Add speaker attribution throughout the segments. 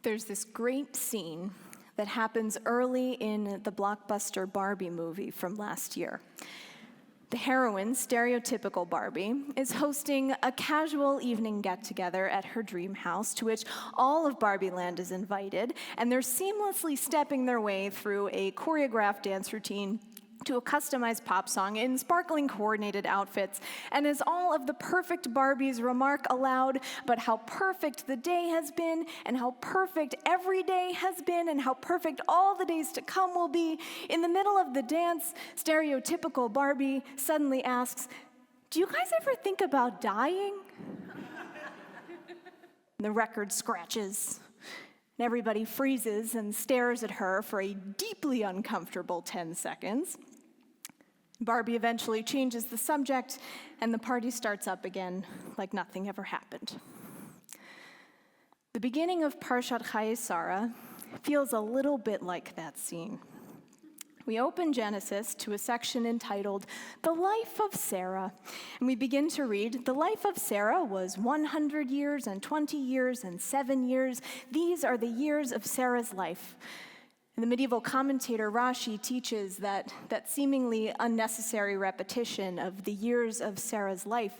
Speaker 1: There's this great scene that happens early in the blockbuster Barbie movie from last year. The heroine, stereotypical Barbie, is hosting a casual evening get-together at her dream house to which all of Barbie Land is invited, and they're seamlessly stepping their way through a choreographed dance routine to a customized pop song in sparkling coordinated outfits. And as all of the perfect Barbies remark aloud about how perfect the day has been, and how perfect every day has been, and how perfect all the days to come will be, in the middle of the dance, stereotypical Barbie suddenly asks, "Do you guys ever think about dying?" The record scratches. And everybody freezes and stares at her for a deeply uncomfortable 10 seconds. Barbie eventually changes the subject, and the party starts up again like nothing ever happened. The beginning of Parshat Chayei Sarah feels a little bit like that scene. We open Genesis to a section entitled, "The Life of Sarah," and we begin to read, "The life of Sarah was 100 years and 20 years and 7 years. These are the years of Sarah's life." And the medieval commentator Rashi teaches that seemingly unnecessary repetition of the years of Sarah's life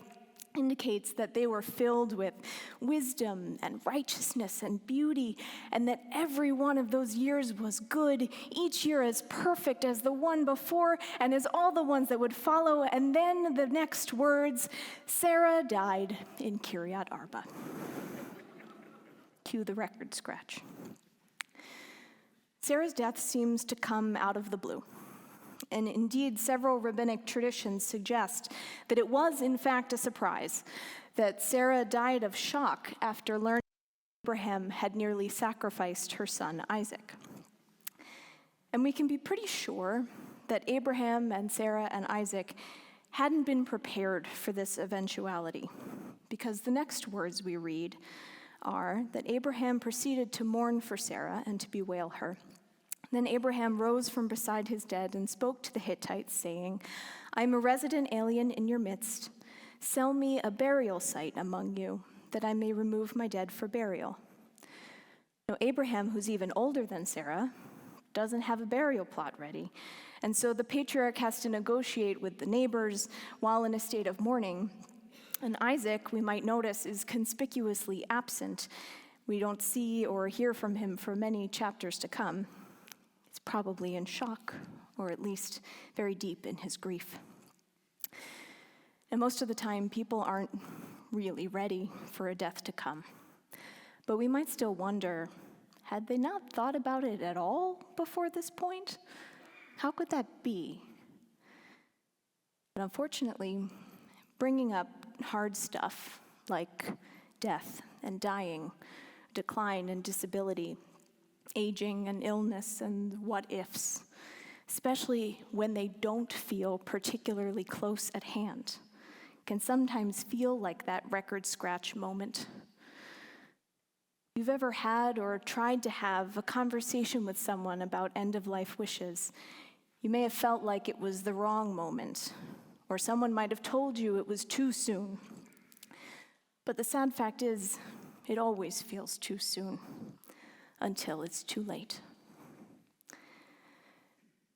Speaker 1: indicates that they were filled with wisdom and righteousness and beauty, and that every one of those years was good, each year as perfect as the one before and as all the ones that would follow. And then the next words, "Sarah died in Kiryat Arba." Cue the record scratch. Sarah's death seems to come out of the blue. And indeed, several rabbinic traditions suggest that it was, in fact, a surprise, that Sarah died of shock after learning Abraham had nearly sacrificed her son Isaac. And we can be pretty sure that Abraham and Sarah and Isaac hadn't been prepared for this eventuality, because the next words we read are that Abraham proceeded to mourn for Sarah and to bewail her. Then Abraham rose from beside his dead and spoke to the Hittites, saying, "I am a resident alien in your midst. Sell me a burial site among you, that I may remove my dead for burial." Now, Abraham, who's even older than Sarah, doesn't have a burial plot ready. And so the patriarch has to negotiate with the neighbors while in a state of mourning. And Isaac, we might notice, is conspicuously absent. We don't see or hear from him for many chapters to come. He's probably in shock, or at least very deep in his grief. And most of the time, people aren't really ready for a death to come. But we might still wonder, had they not thought about it at all before this point? How could that be? But unfortunately, bringing up hard stuff like death and dying, decline and disability, aging and illness and what-ifs, especially when they don't feel particularly close at hand, can sometimes feel like that record scratch moment. If you've ever had or tried to have a conversation with someone about end-of-life wishes, you may have felt like it was the wrong moment, or someone might have told you it was too soon. But the sad fact is, it always feels too soon, until it's too late.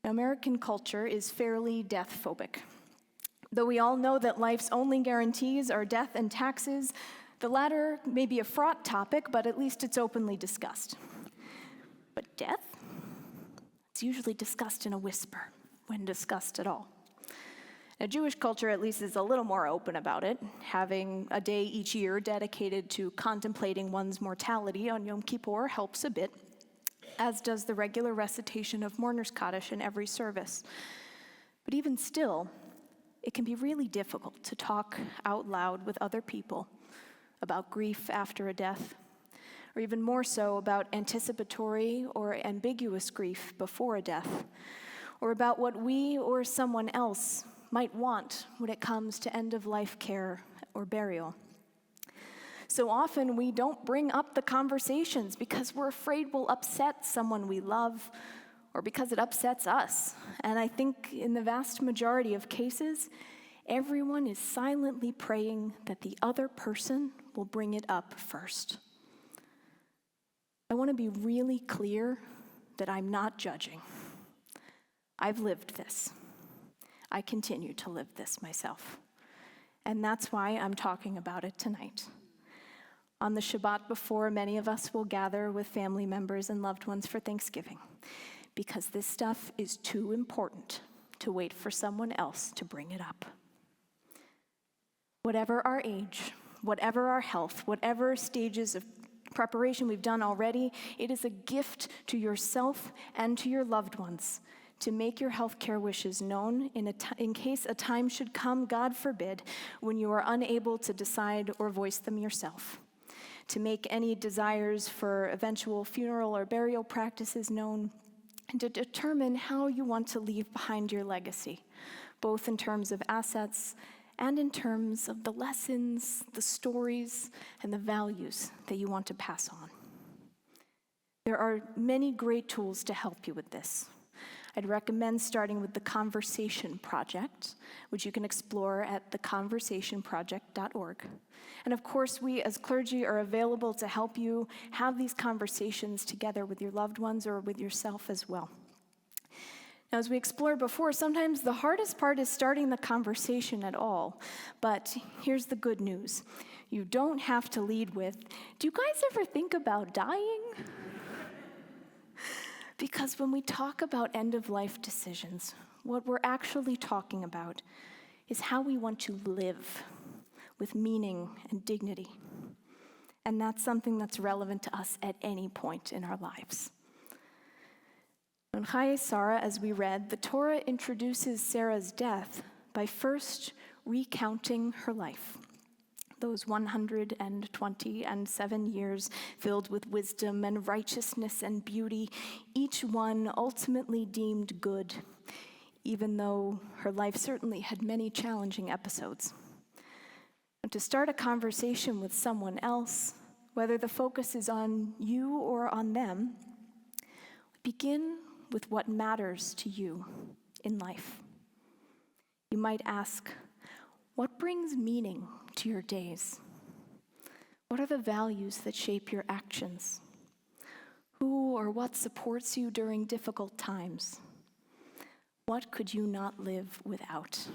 Speaker 1: American culture is fairly death-phobic. Though we all know that life's only guarantees are death and taxes, the latter may be a fraught topic, but at least it's openly discussed. But death? It's usually discussed in a whisper, when discussed at all. Now, Jewish culture at least is a little more open about it, having a day each year dedicated to contemplating one's mortality on Yom Kippur helps a bit, as does the regular recitation of Mourner's Kaddish in every service. But even still, it can be really difficult to talk out loud with other people about grief after a death, or even more so about anticipatory or ambiguous grief before a death, or about what we or someone else might want when it comes to end-of-life care or burial. So often we don't bring up the conversations because we're afraid we'll upset someone we love, or because it upsets us. And I think in the vast majority of cases, everyone is silently praying that the other person will bring it up first. I want to be really clear that I'm not judging. I've lived this. I continue to live this myself. And that's why I'm talking about it tonight. On the Shabbat before, many of us will gather with family members and loved ones for Thanksgiving, because this stuff is too important to wait for someone else to bring it up. Whatever our age, whatever our health, whatever stages of preparation we've done already, it is a gift to yourself and to your loved ones to make your healthcare wishes known in case a time should come, God forbid, when you are unable to decide or voice them yourself. To make any desires for eventual funeral or burial practices known, and to determine how you want to leave behind your legacy, both in terms of assets and in terms of the lessons, the stories, and the values that you want to pass on. There are many great tools to help you with this. I'd recommend starting with the Conversation Project, which you can explore at theconversationproject.org. And of course, we as clergy are available to help you have these conversations together with your loved ones or with yourself as well. Now, as we explored before, sometimes the hardest part is starting the conversation at all. But here's the good news. You don't have to lead with, "Do you guys ever think about dying?" Because when we talk about end-of-life decisions, what we're actually talking about is how we want to live with meaning and dignity. And that's something that's relevant to us at any point in our lives. In Chayei Sarah, as we read, the Torah introduces Sarah's death by first recounting her life. Those 127 years filled with wisdom and righteousness and beauty, each one ultimately deemed good, even though her life certainly had many challenging episodes. And to start a conversation with someone else, whether the focus is on you or on them, begin with what matters to you in life. You might ask, what brings meaning to your days? What are the values that shape your actions? Who or what supports you during difficult times? What could you not live without?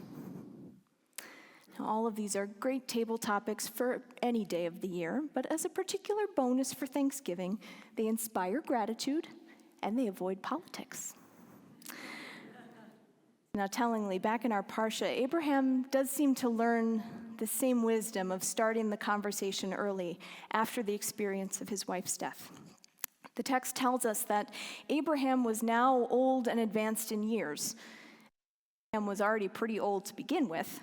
Speaker 1: Now, all of these are great table topics for any day of the year, but as a particular bonus for Thanksgiving, they inspire gratitude and they avoid politics. Now, tellingly, back in our Parsha, Abraham does seem to learn the same wisdom of starting the conversation early after the experience of his wife's death. The text tells us that Abraham was now old and advanced in years. Abraham was already pretty old to begin with.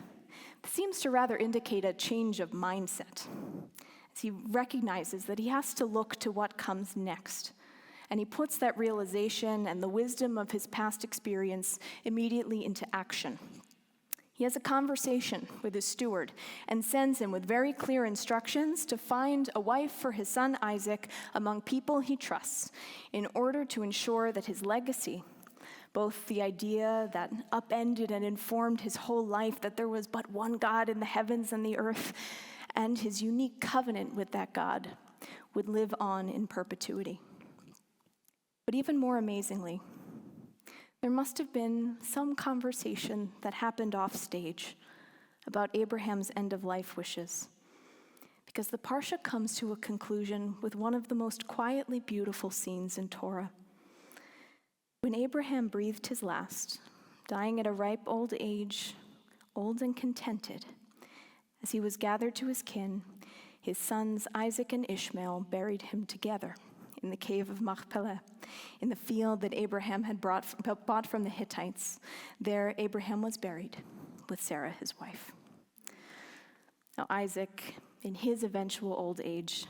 Speaker 1: It seems to rather indicate a change of mindset, as he recognizes that he has to look to what comes next. And he puts that realization and the wisdom of his past experience immediately into action. He has a conversation with his steward and sends him with very clear instructions to find a wife for his son Isaac among people he trusts in order to ensure that his legacy, both the idea that upended and informed his whole life that there was but one God in the heavens and the earth, and his unique covenant with that God, would live on in perpetuity. But even more amazingly, there must have been some conversation that happened off stage about Abraham's end-of-life wishes, because the Parsha comes to a conclusion with one of the most quietly beautiful scenes in Torah. When Abraham breathed his last, dying at a ripe old age, old and contented, as he was gathered to his kin, his sons Isaac and Ishmael buried him together in the cave of Machpelah, in the field that Abraham had bought from the Hittites. There Abraham was buried with Sarah, his wife. Now Isaac, in his eventual old age,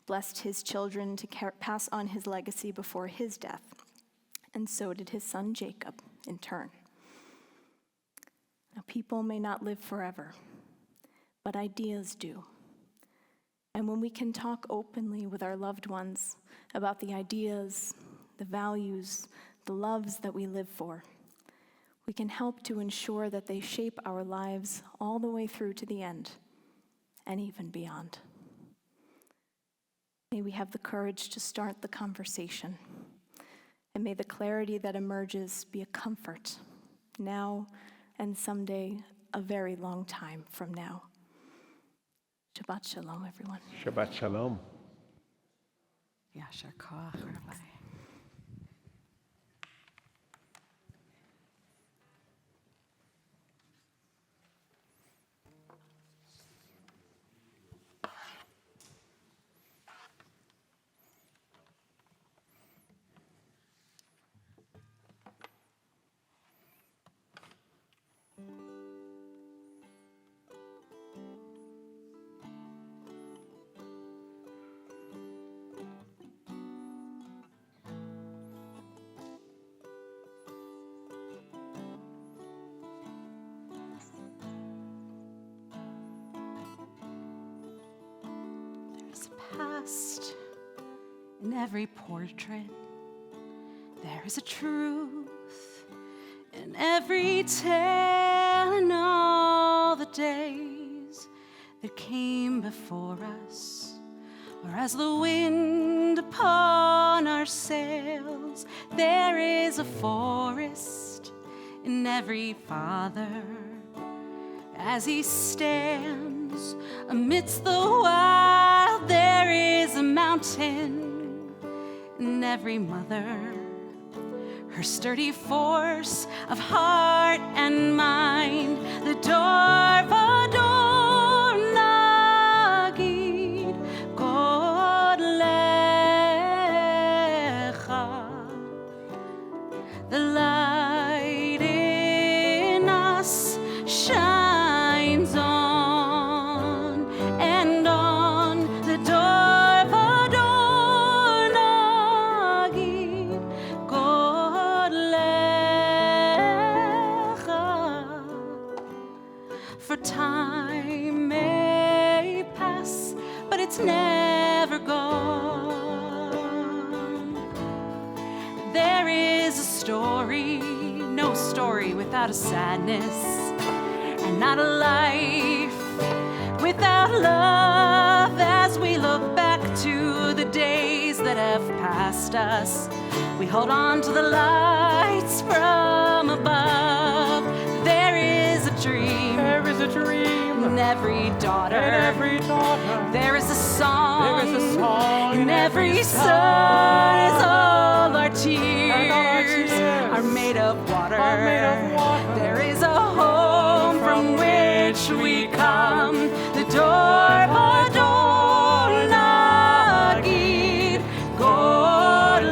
Speaker 1: blessed his children to pass on his legacy before his death, and so did his son Jacob in turn. Now people may not live forever, but ideas do. And when we can talk openly with our loved ones about the ideas, the values, the loves that we live for, we can help to ensure that they shape our lives all the way through to the end and even beyond. May we have the courage to start the conversation. And may the clarity that emerges be a comfort now and someday a very long time from now. Shabbat Shalom, everyone.
Speaker 2: Shabbat Shalom.
Speaker 3: Yasher Koach, Rabbi. Past in every portrait, there is a truth in every tale, and all the days that came before us are as the wind upon our sails. There is a forest in every father as he stands amidst the wild. There is a mountain in every mother, her sturdy force of heart and mind. The door nagid God lecha. The light in us shines on, and on the door nagid God lecha. For time may pass, but it's never gone. There is a story, no story without a sadness, and not a life without love. As we look back to the days that have passed us, we hold on to the lights from above. There is a dream.
Speaker 2: There is a dream
Speaker 3: In every daughter.
Speaker 2: in every daughter.
Speaker 3: There is a song.
Speaker 2: There is a song
Speaker 3: In every sun. Is all our tears are made of water.
Speaker 2: Are made of water.
Speaker 3: There is a home from which we come. The door nagid God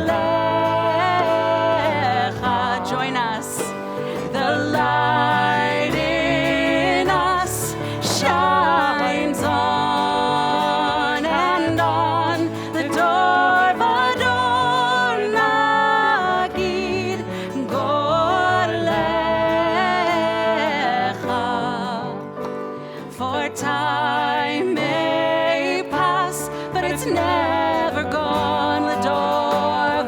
Speaker 3: lecha. Join us. The light in us shines on, and on the door nagid God lecha. For time may pass, but it's never gone. The door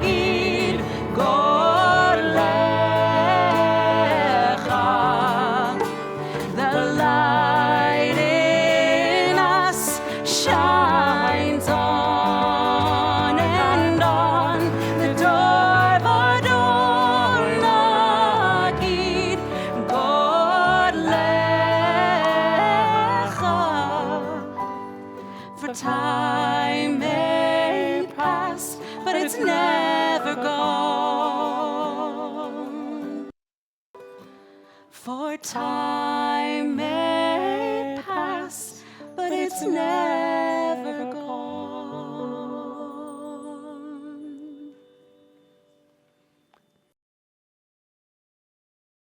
Speaker 3: nagid God lecha. The light in us shines on, and on the door nagid God lecha. For time may pass, but it's never gone. For time may pass, but it's never